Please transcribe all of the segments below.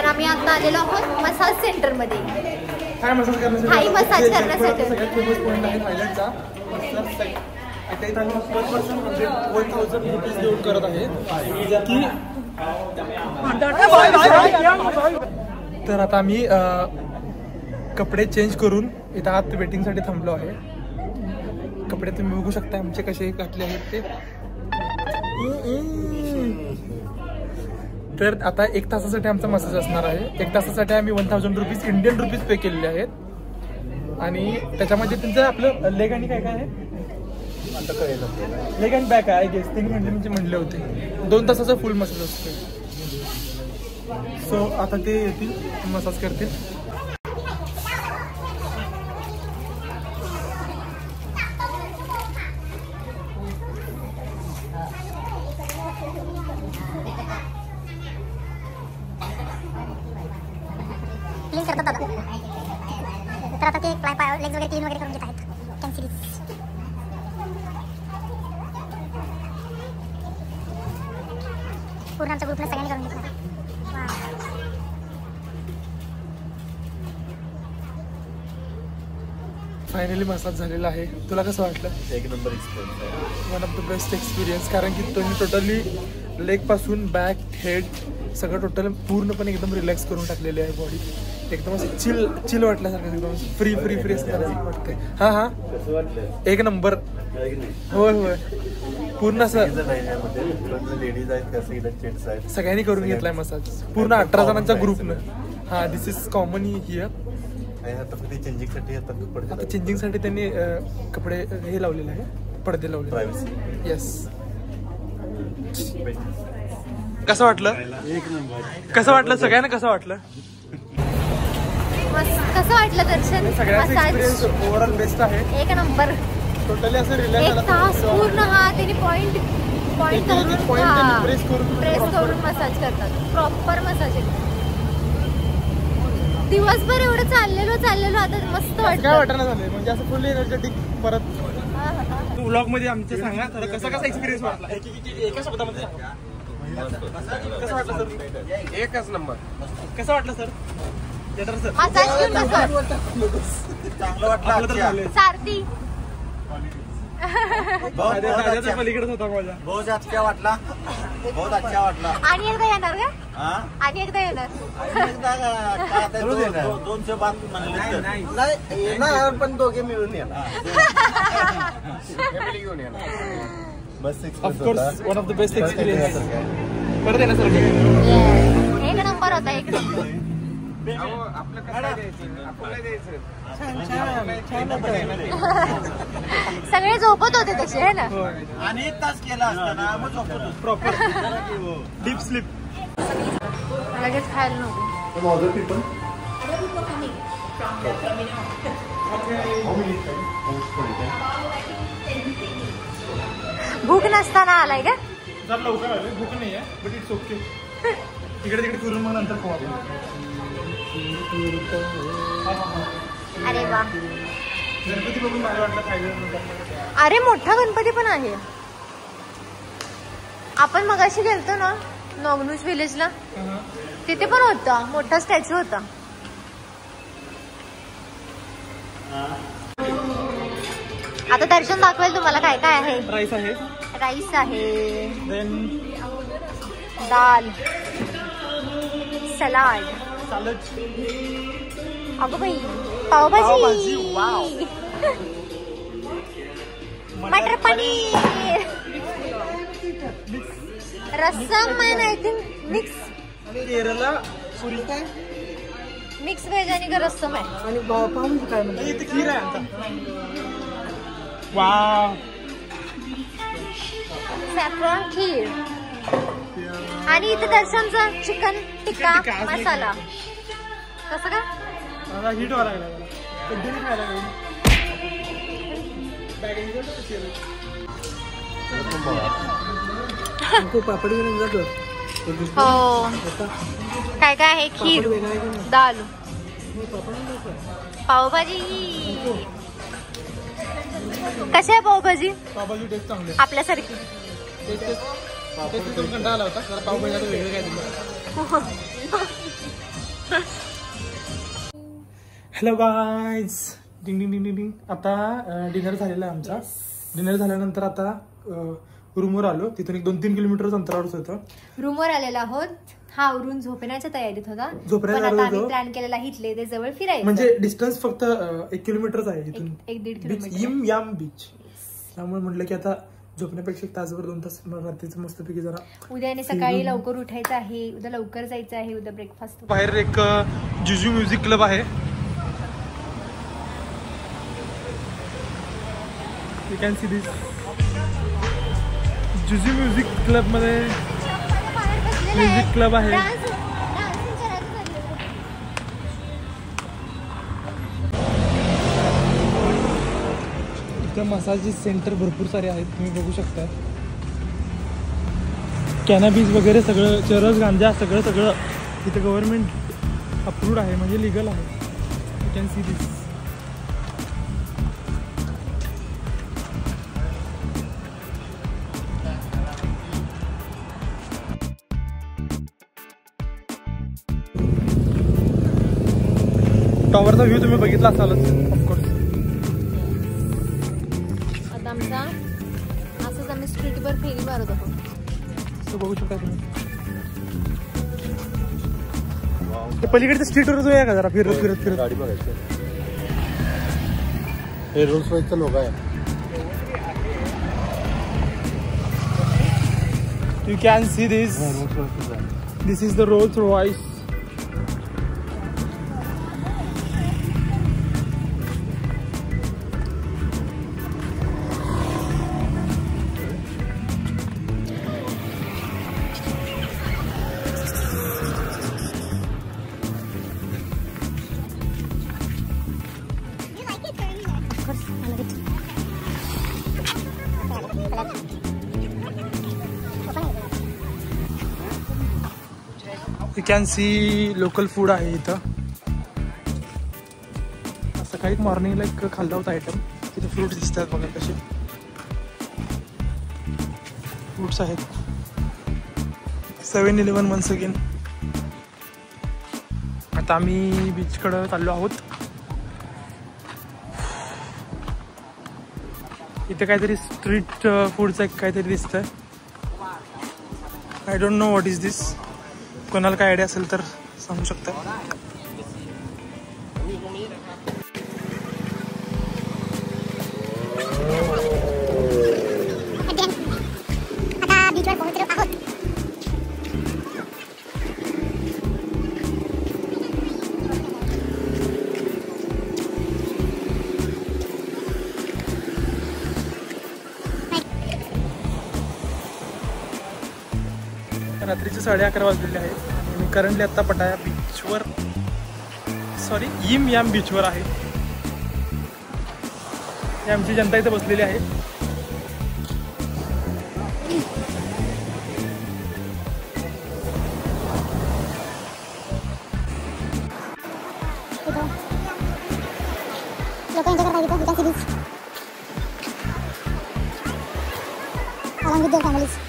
तर आम्ही आता आलेलो आहोत मसाज सेंटर मध्ये, थाई मसाज करण्यासाठी. थाई मसाज करण्यासाठी. सगळ्यात फेमस पॉईंट आहे थायलंडचा. आता इथं आम्ही पर पर्सन म्हणजे 1000 रुपीज देऊन करत आहे की. तर आता आम्ही कपडे चेंज करून इथं आत वेटिंगसाठी थांबलो आहे. कपडे तुम्ही बघू शकता आमचे कसे घातले आहेत ते. तर आता 1 तासासाठी आमचा मसाज असणार आहे. 1 तासासाठी आम्ही 1000 रुपीज इंडियन रुपीज पे केलेले आहेत. आणि त्याच्यामध्ये तुमचं आपलं लेग आणि काय काय आहे, लेग अँड बॅक आहे गेस. त्यांनी म्हणले होते 2 तासाचा फुल मसाज असतो. सो आता ते येतील मसाज करतील. तर आता ते पाय लेग्स वगैरे क्लीन वगैरे करून घेत आहेत. पूर्ण आमच्या ग्रुपला सगळ्यांनी करून घेतलं. फायनली मसाज झालेला आहे. तुला कसं वाटलं? एक नंबर एक्सपिरियन्स आहे. One of the best experience. कारण की तुम्ही टोटली लेग पासून बॅक हेड सगळं टोटल पूर्णपणे एकदम रिलॅक्स करून टाकलेली आहे बॉडी. एकदम असं चिल वाटल्यासारखं, एकदम फ्री फ्री फ्री असल्यासारखं वाटते. हां हां एक नंबर. होय होय पूर्ण असं लेडीज आहेत का जेंट्स आहेत सगळ्यांनी करून घेतलाय मसाज पूर्ण 18 जणांच्या ग्रुपनं. हां दिस इज कॉमन हिअर. आता फक्त चेंजिंगसाठी आता चेंजिंगसाठी त्यांनी कपडे हे लावलेले आहे, पडदे लावले. प्रायव्हसी. येस. कसं वाटलं? एक नंबर. कसं वाटलं सगळ्यांना? कसं वाटलं? कसं वाटलं दर्शन? सगळ्यांचा एक्सपिरियन्स ओव्हरऑल बेस्ट आहे. एक नंबर. टोटली असं रिलॅक्स 1 तास पूर्ण. हा त्यांनी पॉइंट प्रेस करून मसाज करतात. प्रॉपर मसाज येतो. दिवसभर एवढं चाललेलो आता मस्त वाटतं. काय वाटणं झालं म्हणजे असं फुल्ली एनर्जेटिक. परत व्लॉग मध्ये आमचं सांगा तर कसा एक्सपिरियन्स वाटला एका शब्दामध्ये सांगा. कसं वाटलं सर? एकच नंबर. कसं वाटलं सर? मसाज घेऊन चांगलं वाटलं. सारथी पलीकडेच होता माझ्या. बहुत अच्छा वाटला. बहुत अच्छा वाटला. आणि एकदा येणार का? आणि एकदा येणार. 200 बात म्हणले येणार पण दोघे मिळून येणार. घेऊन येणार. बस of course one of the best experience. परत येण्यासारखं एक नंबर होता. एक नंबर. सगळे झोपत होते तसे है ना. आणि तास केला असताना मग झोपतो प्रॉपर डीप स्लीप. लगेच खायला नको. भूक नसताना आलाय का? जर लवकर आले भूक नाही आहे बट इट्स ओके. इकडे तिकडे फिरून मग नंतर खाऊ आपण. अरे वा. गणपती बघून मला वाटलं खायला. अरे मोठा गणपती पण आहे. आपण मगाशी गेलतो ना नॉगनूज विलेजला, तिथे पण होता मोठा स्टॅच्यू होता. आता दर्शन दाखवेल तुम्हाला काय काय आहे. राईस आहे. राईस आहे. Then dal, salad, salad. अगं बाई pav bhaji. Matar paneer, rasam and I think mix Kerala puri काय मिक्स व्हेज आणि का रस्सम आहे. आणि पावभाजी काय म्हणजे इथे खीर आहे आमचा. वाव. सॅफ्रॉन खीर. आणि इथे दर्शनचा चिकन टिक्का मसाला. कसं का हिट व्हायला लागला कंटिन्यू खायला लागला. पापडी हो. काय काय आहे? खीर, दाल, पावभाजी. कशी आहे पावभाजी? पावभाजी टेस्ट चांगली आपल्यासारखी. कंटाळा आला होता. पावभाजी वेगळं काय दिलं. हॅलो गाईज, डिंग डिंग डिंग डिंग डिंग. आता डिनर झालेला आहे आमचा. डिनर झाल्यानंतर आता रूमवर आलो. तिथून एक 2-3 किलोमीटर अंतरावरच होतं. रूमवर आलेला आहोत. हा आवरून झोपण्याच्या तयारीत होता. झोपण्याच्या पण आता तयारीत आम्ही प्लॅन केलेला इथले ते जवळ फिरायचं. म्हणजे डिस्टन्स फक्त 1 किलोमीटरच आहे इथून. 1-1.5 किलोमीटर. M yam beach. त्यामुळे म्हटलं की आता झोपण्यापेक्षा 1 तासभर 2 तास रात्रीचं मस्तपैकी जरा. उद्या आणि सकाळी लवकर उठायचं आहे. उद्या लवकर जायचं आहे. उद्या ब्रेकफास्ट. बाहेर एक जुजू म्युझिक क्लब आहे. You can see this. Juju music club मध्ये म्युझिक क्लब आहे. इथं मसाजेस सेंटर भरपूर सारे आहेत, तुम्ही बघू शकता. कॅनॅबिस वगैरे सगळं, चरस गांजा सगळं इथं गव्हर्नमेंट अप्रूव्ड आहे, म्हणजे लिगल आहे. You can see this. टॉवरचा व्ह्यू तुम्ही बघितला असालच ऑफकोर्स. आता आमचा असंच आम्ही स्ट्रीटवर फेरी मारत आहोत. बघू शकता तुम्ही. पलीकडच्या स्ट्रीटवर जाऊया का जरा फिरत फिरत फिरत. गाडी बघायची. हे रोल्स रॉयसचा लोगो आहे. You can see this. This is the Rolls Royce. You can see local food आहे इथं. सकाळी मॉर्निंगला एक खाल्ला होता आयटम. तिथे फ्रूट्स दिसतात बघा कसे फ्रूट्स आहेत. 7-Eleven once again. आता आम्ही बीचकडं चाललो आहोत. इथे काहीतरी स्ट्रीट फूडचं काहीतरी दिसतंय. I don't know what is this. कोणाला काय आयडिया असेल तर सांगू शकता. आता बीचवर पोहोचलो आहोत. रात्रीचे 11:30 वाजलेले आहेत आणि मी करंटली आत्ता पटाया बीचवर, सॉरी यम याम बीचवर आहे. ही आमची जनता इथे बसलेली आहे. लोक एन्जॉय करतात इथं. You can see this. Along with their families.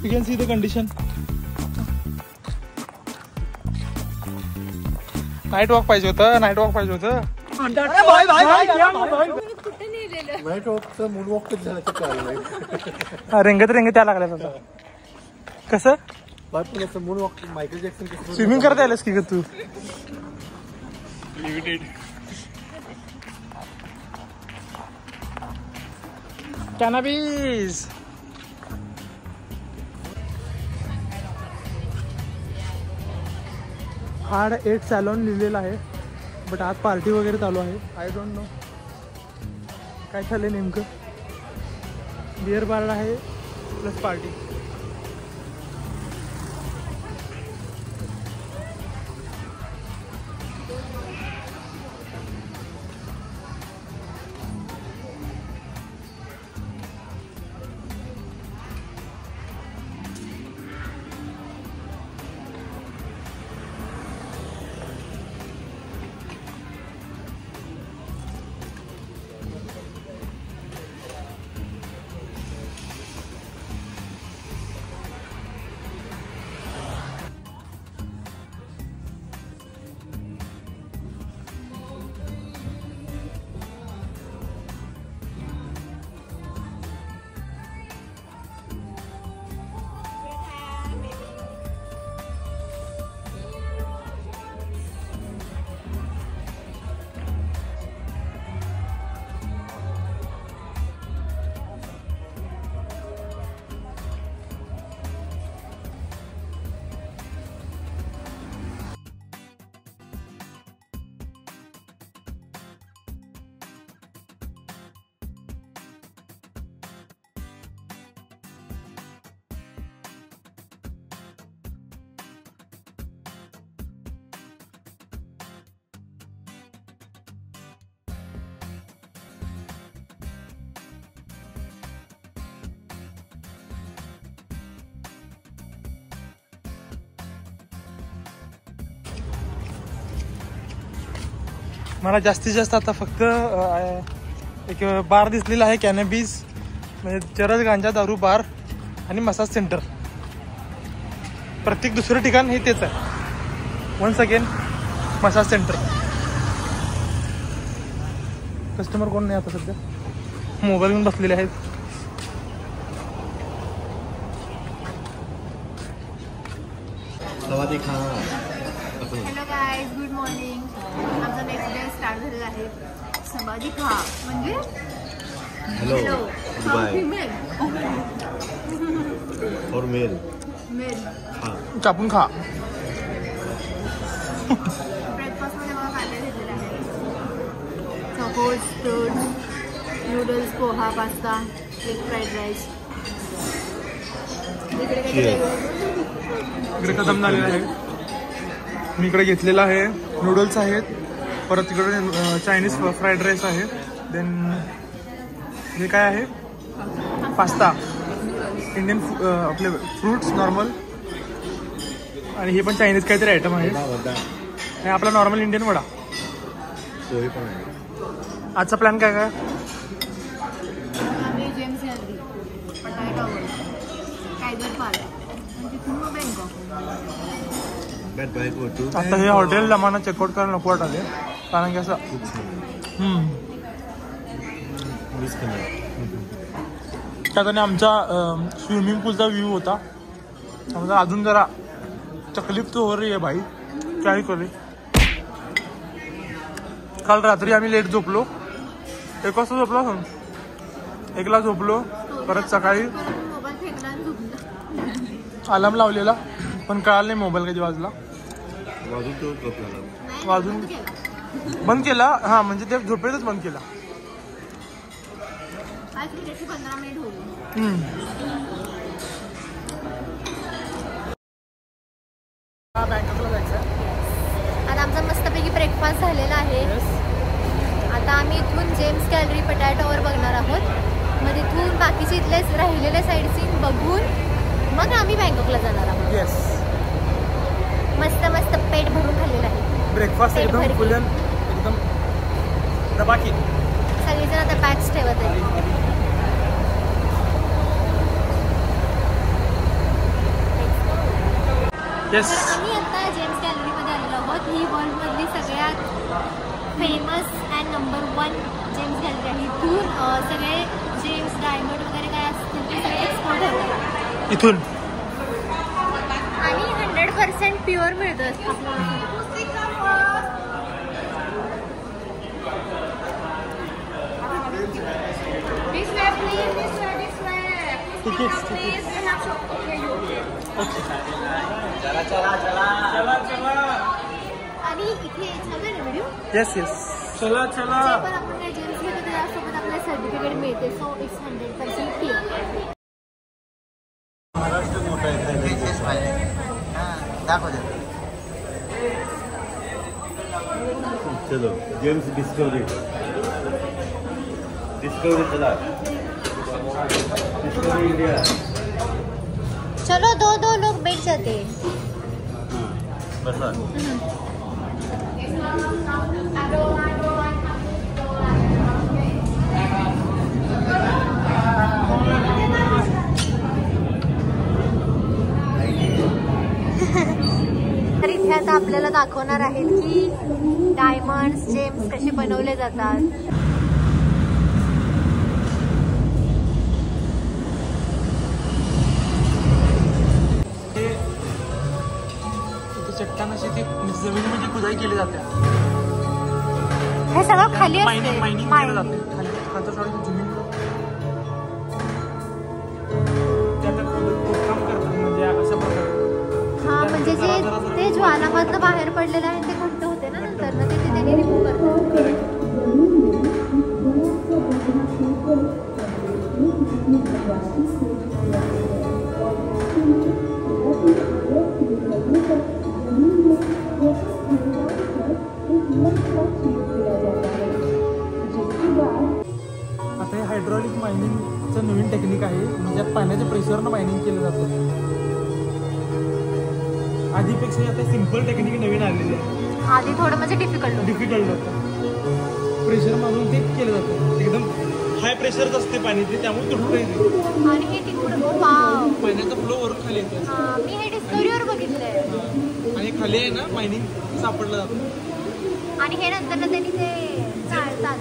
You can see the condition. Night walk पाहिजे होतं. नाईट वॉक पाहिजे होतं. नाईट वॉकचं मून वॉक झाल्याचं काय रेंगत त्या लागल्या तसं. कसं पण असं moon walk Michael Jackson swimming करता आलंस की ग तू. कॅनॅबिस. हार्ड 8 सॅलॉन लिहिलेलं आहे, बट आज पार्टी वगैरे चालू आहे. आय डोंट नो काय चाललंय नेमकं. बिअर बार आहे प्लस पार्टी. मला जास्तीत जास्त आता फक्त एक बार दिसलेला आहे, कॅनॅबिस म्हणजे चरस गांजा दारू बार आणि मसाज सेंटर. प्रत्येक दुसरं ठिकाण हे तेच आहे. Once again massage centre. Customer कोण नाही आता सध्या, मोबाईल घेऊन बसलेले आहेत. Hello guys, good morning. आमचा नेक्स्ट डे स्टार्ट झालेला आहे. समाधी खा म्हणजे hello female for male male. कापून खा. ब्रेकफास्टमध्ये मला कांदे घेतलेले आहे. Suppose fruits, noodles, poha, pasta, egg fried rice. इकडे खतम झालेलं आहे. मी इकडे घेतलेला आहे नूडल्स आहेत, परत तिकडे चायनीज फ्राईड राईस आहे, देन हे काय आहे पास्ता, इंडियन आपले फ्रूट्स नॉर्मल, आणि हे पण चायनीज काहीतरी आयटम आहे, आणि आपला नॉर्मल इंडियन वडा. आजचा प्लॅन काय काय? आम्ही जेम्स गॅलरी, पटाय टॉवर, टायगर पार्क, तिथून मग बँकॉक. आता हे हॉटेल आम्हाला चेकआउट करायला नको वाटले, कारण की असं त्यात आमचा स्विमिंग पूलचा व्ह्यू होता. त्यामुळे अजून जरा तकलीफ तो हो रही है भाई, काय करे. काल रात्री आम्ही लेट झोपलो, 1 वाजता झोपलो, 1ला झोपलो, परत सकाळी मोबाईल फेकला आणि झोपला. अलार्म लावलेला पण कळालं नाही मोबाईल कधी वाजला. वाजून बंद केला. हा म्हणजे ते झोपेतच बंद केला. 5 मिनिट ते 15 मिनिट होईल. बँकॉकला जायचं. आता आमचा मस्तपैकी ब्रेकफास्ट झालेला आहे. आता आम्ही इथून जेम्स गॅलरी, पटाय टॉवर बघणार आहोत. मग तिथून बाकीचे इथले राहिलेले साईड सीन बघून मग आम्ही बँकॉकला जाणार आहोत. येस, मस्त मस्त पेट भरून खाल्लेलं आहे. ब्रेकफास्ट एकदम फुल एकदम दबाकी. सगळेजण आता बॅग्स ठेवत आहेत. येस, आम्ही आता जेम्स गॅलरीमध्ये आलेलो आहोत. ही वर्ल्डमधली सगळ्यात famous and number 1 James gallery आहे. इथून सगळे जेम्स, डायमंड वगैरे काय असतील ते सगळे एक्सपोर्ट होतात इथून, आणि 100% प्युअर मिळतं आपल्याला. आणि इथे छान व्हिडिओ. येस येस, चला चला. जे पण आपण काही जेम्स घेतो त्यासोबत आपल्याला सर्टिफिकेट मिळते. So it's 100% pure. चलो जेम्स डिस्कवरी चला. Discovery India. चलो दो लोग बैठ जाते. बसा. तर इथे आता आपल्याला दाखवणार आहेत की डायमंड्स, जेम्स कसे बनवले जातात. चट्टानाशी ती जमिनीमध्ये खुदाई केली जाते. हे सगळं खाली मायनिंग केलं जाते. असते. खाली खालच्या सगळं जमीन त्यात खोदकाम करतात, म्हणजे अशा प्रकारे. हा म्हणजे जे ते ज्वालामधनं बाहेर पडलेलं आहे ते घट्ट होते ना नंतर ना, ते त्यांनी रिमूव्ह करतात. आता हे हायड्रॉलिक मायनिंगचं नवीन टेक्निक आहे, म्हणजे पाण्याच्या प्रेशरनं मायनिंग केलं जातं. आधीपेक्षा आता सिम्पल टेक्निक नवीन आलेली आहे. आधी थोडं म्हणजे डिफिकल्ट होतं. प्रेशर मारून ते केलं जातं. एकदम हाय प्रेशरच असते पाणी ते, त्यामुळे तुटतं. आणि हे तिकडं वाव, पाण्याचा फ्लो वरून खाली येतो. मी हे डिस्कवरीवर बघितलंय. आणि खाली आहे ना मायनिंग सापडलं जातं. आणि हे नंतर त्यांनी ते चालतात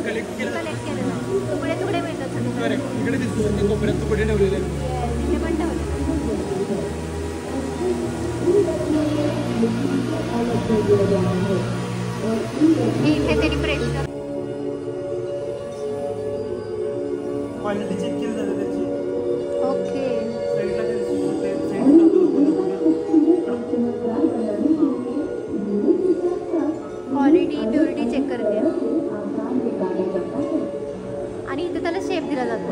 कलेक्ट केलं कलेक्ट केलं, तुकडे तुकडे मिळतात सगळे. करेक्ट. इकडे दिसतो ते कोपऱ्यात तुकडे ठेवलेले आहेत. तिथे पण ठेवलं. हे इथे तरी प्रेशर. क्वालिटी चेक केली जाते त्याची. ओके. साईडला क्वालिटी प्युरिटी चेक करते आणि इथे त्याला शेप दिला जातो.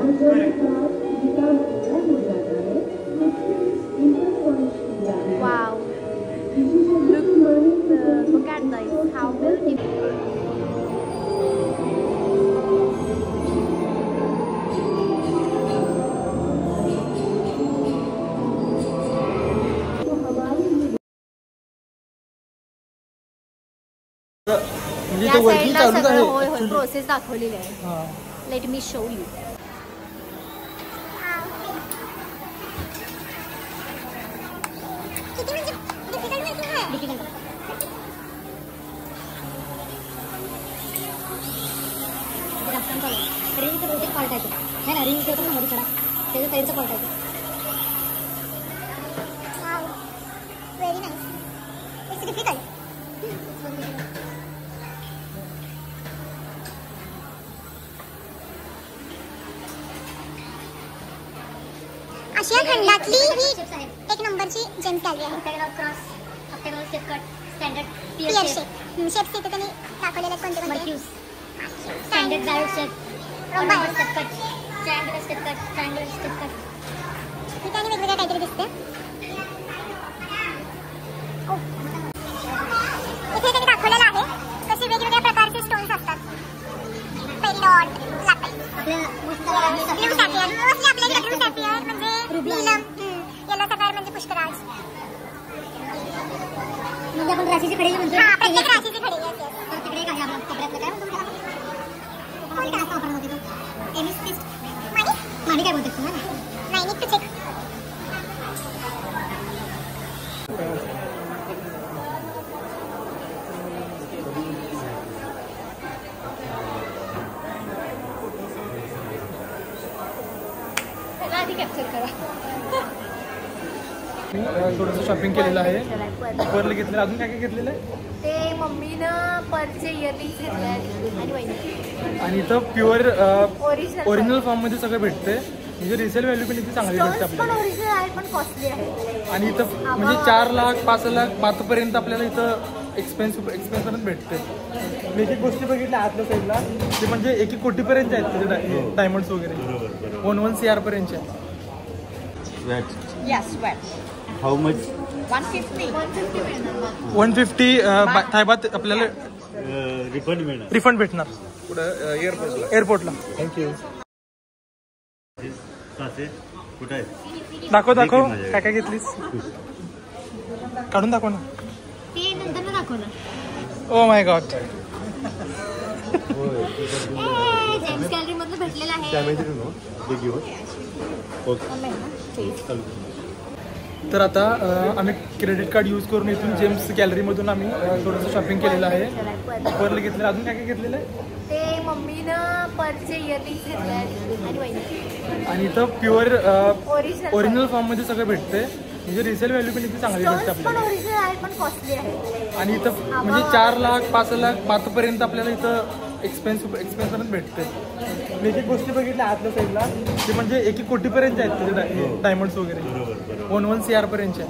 Wow, look at this, how beautiful. म्हणजे या ते वर्किंग साईडला चालूच सगळं आहे. होय होय प्रोसेस दाखवलेली आहे. हां. Let me show you. किती म्हणजे डिफिकल्ट माहिती आहे डिफिकल्ट रिंगचं बहुतेक फॉल्ट आहे ते ना, रिंगचं होतं ना मध्ये थोडा त्याचं साईडचं फॉल्ट आहे. Very nice. It's difficult. आशिया खंडातली ही एक नंबरची जेम्स गॅलरी आहे. Cross, octagonal step cut, standard pear shape. Shapes इथे त्यांनी दाखवलेले कोणते कोणते. Standard diode shape, rhombo step cut, triangular step cut, triangular step cut. इथे आणि वेगवेगळ्या काहीतरी दिसते. इथे त्यांनी दाखवलेलं आहे कसे वेगवेगळ्या प्रकारचे स्टोन्स असतात. पेरिडॉट, ब्लू सॅफियर, मोस्टली आपल्याकडे ब्लू सॅफियर म्हणजे नीलम, येलो सफायर म्हणजे पुष्कराज. म्हणजे आपण राशीची खडी म्हणतो. हां, प्रत्येक राशीची खडी. तर तिकडे एक आहे आपल्या कपड्यातलं काय म्हणतो त्याला? कोणता असं वापरत होते तो? एमिस्टिस्ट. माणी काय बोलते तू? नाही, नीट टू चेक. त्याला आधी कॅप्चर करा. थोडंसं शॉपिंग केलेलं आहे. पर्ल घेतलेलं. अजून काय काय घेतलेलं आहे? ते मम्मीनं परचे इयररिंग्स घेतले आणि वहिनी. आणि इथं प्युअर ओरिजिनल ओरिजिनल फॉर्म मध्ये सगळं भेटते. म्हणजे रिसेल व्हॅल्यू पण इथे चांगली भेटते पण आपल्याला. ओरिजिनल आहे पण कॉस्टली आहे. आणि इथं म्हणजे 4 लाख 5 लाख 5 पर्यंत आपल्याला इथं एक्सपेन्स भेटते. मी एक गोष्टी बघितल्या आतल्या साईडला, ते म्हणजे 1 कोटीपर्यंत आहेत त्याचे डायमंड्स वगैरे. 1 CR पर्यंतचे. Yes, well, how much? 150. 150 मिळणार. 150 थायबात आपल्याला रिफंड मिळणार. रिफंड भेटणार एअरपोर्टला. एअरपोर्टला. थँक्यू. कुठे आहे? दाखव काय काय घेतलीस. काढून दाखव ना. ते नंतर दाखवणार. Oh my God. James gallery मधलं भेटलेलं आहे. तर आता आम्ही क्रेडिट कार्ड यूज करून इथून जेम्स गॅलरीमधून आम्ही थोडंसं शॉपिंग केलेलं आहे. पर्ल घेतलेलं. अजून काय काय घेतलेलं आहे? ते मम्मीनं परचे इयररिंग्स घेतले आणि वहिनी. आणि इथं प्युअर ओरिजिनल ओरिजिनल फॉर्म मध्ये सगळं भेटते. म्हणजे रिसेल व्हॅल्यू पण इथे चांगली भेटते पण आपल्याला. ओरिजिनल आहे पण कॉस्टली आहे. आणि इथं म्हणजे 4 लाख 5 लाख 5 पर्यंत आपल्याला इथं एक्सपेन्स भेटते. मी एक गोष्टी बघितल्या आतल्या साईडला, ते म्हणजे 1 कोटीपर्यंत आहेत त्याचे डायमंड्स वगैरे. 1 CR पर्यंतचे.